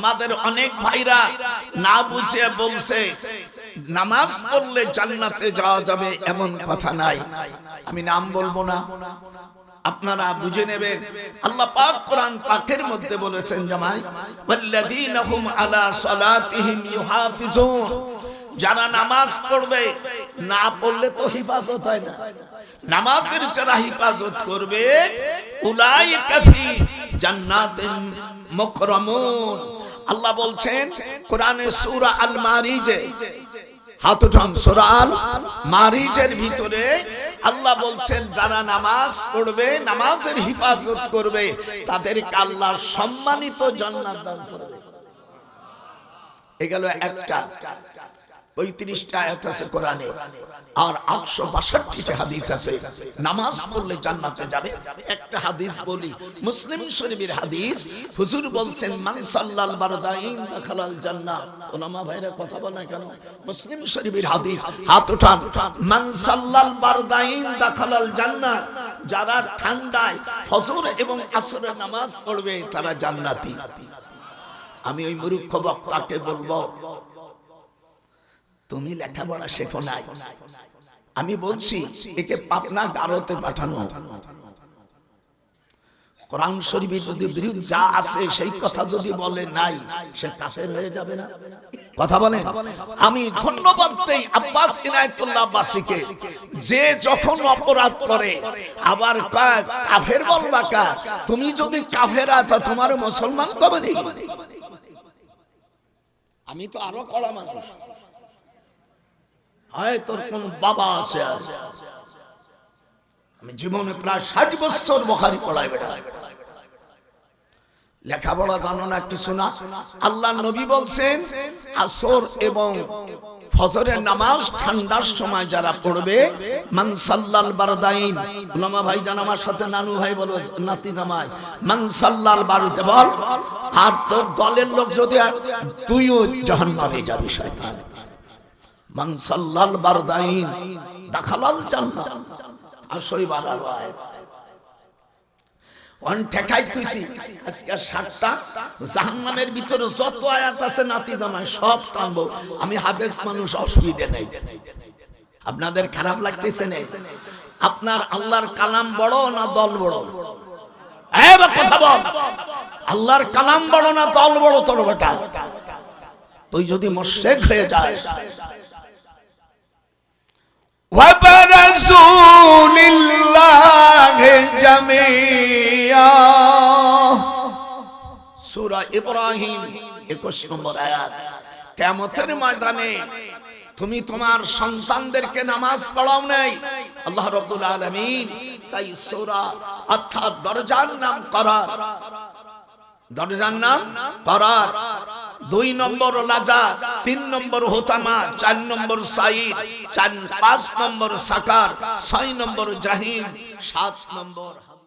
আমাদের অনেক ভাইরা না বুঝে বলছে নামাজ পড়লে জান্নাতে যাওয়া যাবে, এমন কথা নাই। আমি নাম বলবো না, আপনারা বুঝে নেবেন। আল্লাহ পাক কোরআন পাকের মধ্যে বলেছেন জামাই, ওয়াল্লাযীনা হুম আলা সালাতিহিম ইউহাফিজুন, যারা নামাজ পড়বে, না পড়লে তো হিফাজত হয় না, নামাজের যারা হিফাজত করবে, উলাইকা ফি জান্নাতিন মুকরামুন। আল্লাহ বলছেন কোরআনে সূরা আল মারিজে, হাত উঠান, সূরা আল মারিজের ভিতরে আল্লাহ বলছেন যারা নামাজ পড়বে, নামাজের হিফাজত করবে, তাদেরকে আল্লাহ সম্মানিত জান্নাত দান করবে। এ গেল একটা। 35টা আয়াত আছে কোরআনে, আর 862টা হাদিস আছে নামাজ পড়লে জান্নাতে যাবে। একটা হাদিস বলি, মুসলিম শরীফের হাদিস। হুজুর বলছেন মান সাল্লাল বারদাইন দাখালাল জান্নাহ। ওলামা ভাইরা কথা বলে কেন? মুসলিম শরীফের হাদিস, হাত উঠান। মান সাল্লাল বারদাইন দাখালাল জান্নাহ, যারা ঠান্ডায় ফজর এবং আসরের নামাজ পড়বে তারা জান্নাতি। আমি ওই মূর্খ বক্তাকে বলবো, তুমি লেখাপড়া শেখো নাই। আমি বলছি একে পাবনা গারোতে পাঠানো। কোরআন শরীফে যদি বিরুদ্ধ যা আছে সেই কথা যদি বলে নাই, সে কাফের হয়ে যাবে না? কথা বলে। আমি ধন্যবাদ দেই আব্বাস ইনায়েতুল্লাহ আব্বাসীকে, যে যখন অপরাধ করে আবার কাফের বলবা কা? তুমি যদি কাফেরা তা তোমার মুসলমান কবে নেই? আমি তো আরো কড়া মানুষ, হয় তোর কোন বাবা আছে? আমি জীবনে প্রায় 60 বছর বুখারী পড়াই বেটা। লেখাপড়া জানো না, কিছু না। আল্লাহ নবী বলছেন আসর এবং ফজরের নামাজ ঠান্ডার সময় যারা পড়বে, মান সাল্লাল বারদাইন। উলামা ভাই জান আমার সাথে, নানু ভাই বলো, নাতি জামাই, মান সাল্লাল বারদাইন বল। আর তোর দলের লোক যদি, তুইও জাহান্নামে যাবি শয়তান। মান সাল্লাল বারদাইন দাখালাল জান্নাহ। আসই বাড়ার আয়াত অন ঠেকাই তুইছি আজকে 60টা জাহান্নামের ভিতরে যত আয়াত আছে নাতি জামাই সব টানবো। আমি হাফেজ মানুষ, অসুবিধা নেই। আপনাদের খারাপ লাগতেছে না? আপনার আল্লাহর কালাম বড় না দল বড়? কথা বল, আল্লাহর কালাম বড় না দল বড়? তোর বেটা তুই যদি মুশরিক হয়ে যাস, সূরা ইব্রাহিম 21 নম্বর আয়াত। কিয়ামতের ময়দানে তুমি তোমার সন্তানদেরকে নামাজ পড়াও নাই, আল্লাহ রাব্বুল আলামিন তাই সূরা, অর্থাৎ দরজার নাম করার, দরজার নাম করার। 2 নম্বর লাজা, 3 নম্বর হোতামা, 4 নম্বর সাইদ, 5 নম্বর সাকার, 6 নম্বর জাহিম, 7 নম্বর